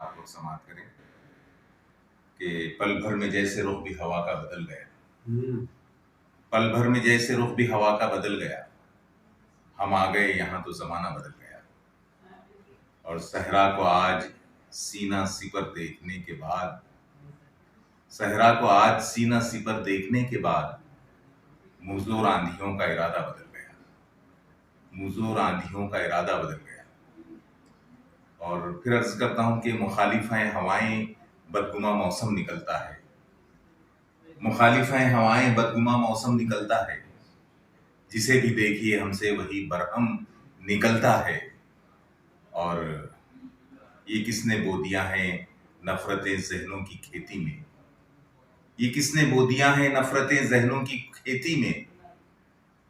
آپ لوگ سماعت کریں کہ پل بھر میں جیسے رخ بھی ہوا کا بدل گیا، پل بھر میں جیسے رخ بھی ہوا کا بدل گیا، ہم آ گئے یہاں تو زمانہ بدل گیا، اور صحرا کو آج سینہ سپر دیکھنے کے بعد، صحرا کو آج سینہ سپر دیکھنے کے بعد مزدور آندھیوں کا ارادہ بدل گیا، مزدور آندھیوں کا ارادہ بدل گیا۔ اور پھر عرض کرتا ہوں کہ مخالفیں ہوائیں بدگما موسم نکلتا ہے، مخالفیں ہوائیں بدگما موسم نکلتا ہے، جسے بھی دیکھیے ہم سے وہی برہم نکلتا ہے۔ اور یہ کس نے بو دیا ہے نفرتیں ذہنوں کی کھیتی میں، یہ کس نے بو دیا ہے نفرتیں ذہنوں کی کھیتی میں،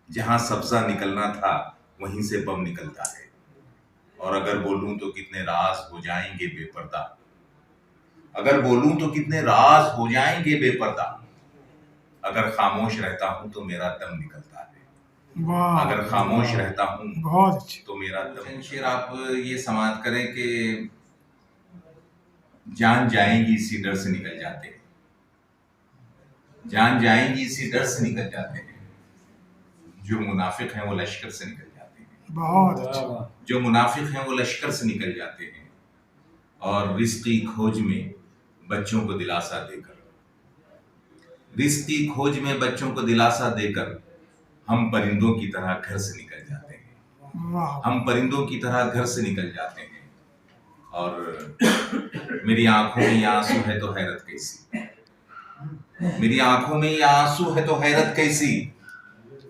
جہاں سبزہ نکلنا تھا وہیں سے بم نکلتا ہے۔ اور اگر بولوں تو کتنے راز ہو جائیں گے بے پردہ، اگر بولوں تو کتنے راز ہو جائیں گے بے پردہ، اگر خاموش رہتا ہوں تو میرا دم نکلتا ہے، اگر خاموش رہتا ہوں تو میرا دم۔ شعر آپ یہ سماعت کریں کہ جان جائیں گی اسی ڈر سے نکل جاتے ہیں، جان جائیں گی اسی ڈر سے نکل جاتے ہیں، جو منافق ہیں وہ لشکر سے نکل جاتے ہیں، بہت اچھا، جو منافق ہیں وہ لشکر سے نکل جاتے ہیں۔ اور رزق کی کھوج میں بچوں کو دلاسا دے کر، رزق کی کھوج میں بچوں کو دلاسا دے کر ہم پرندوں کی طرح گھر سے نکل جاتے ہیں، ہم پرندوں کی طرح گھر سے نکل جاتے ہیں۔ اور میری آنکھوں میں یہ آنسو ہے تو حیرت کیسی، میری آنکھوں میں یہ آنسو ہے تو حیرت کیسی،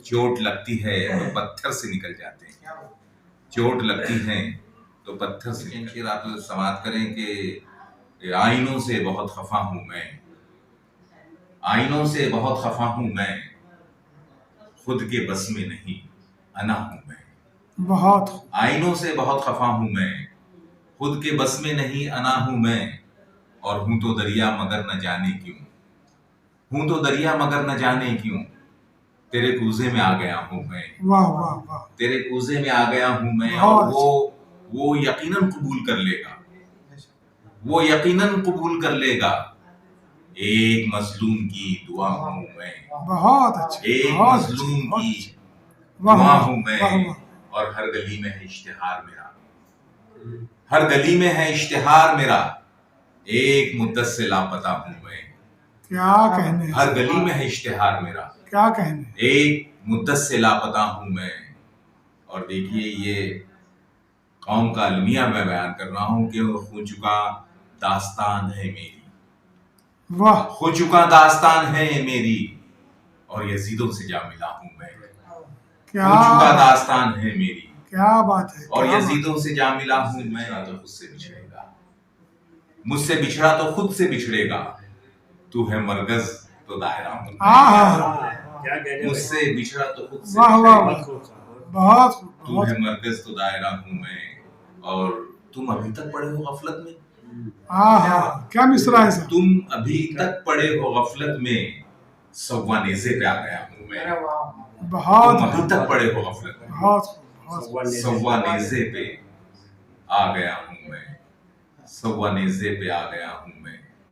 چوٹ لگتی ہے تو پتھر سے نکل جاتے ہیں، چوٹ لگتی ہے تو پتھر سے نکل۔ پھر آپ سماعت کریں کہ آئینوں سے بہت خفا ہوں میں، آئینوں سے بہت خفا ہوں میں، خود کے بس میں نہیں انا ہوں میں، بہت آئینوں سے بہت خفا ہوں میں، خود کے بس میں نہیں انا ہوں میں، اور ہوں تو دریا مگر نہ جانے کیوں، ہوں تو دریا مگر نہ جانے کیوں، تیرے کوزے میں آ گیا ہوں میں، واہ واہ واہ، تیرے کوزے میں آ گیا ہوں میں۔ اور وہ یقیناً قبول کر لے گا، وہ یقیناً قبول کر لے گا، ایک مظلوم کی دعا ہوں میں، بہت اچھا، ایک مظلوم کی دعا ہوں میں۔ اور ہر گلی میں ہے اشتہار میرا، ہر گلی میں ہے اشتہار میرا، ایک مدت سے لاپتہ ہوں میں، کیا کہنے، ہر گلی میں ہے اشتہار میرا، کیا کہنے، ایک مدت سے لاپتہ ہوں میں۔ اور دیکھیے یہ قوم کا المیہ میں بیان کر رہا ہوں کہ وہ خو چکا داستان ہے میری، واہ، خو چکا داستان ہے میری، اور یزیدوں سے جا ملا ہوں میں، کیا خو چکا داستان ہے میری، کیا بات ہے، اور یزیدوں سے جا ملا ہوں میں۔ تو خود سے بچھڑے گا، مجھ سے بچھڑا تو خود سے بچھڑے گا، تو ہے مرکز تو دائرہ ہوں میں، مجھ سے بچھڑا تو خود سے واہ واہ، بچھڑے گا، بہت تو ہے مرکز تو دائرہ ہوں میں، اور تم ابھی تک پڑے ہو غفلت میں، کیا مصرع ہے سر، تم ابھی تک پڑے ہو غفلت میں، سوا نیزے پہ آ گیا ہوں میں، بہت تم ابھی تک پڑے ہو غفلت میں، بہت سوا نیزے پہ آ گیا ہوں میں، سوا نیزے پہ آ گیا ہوں میں۔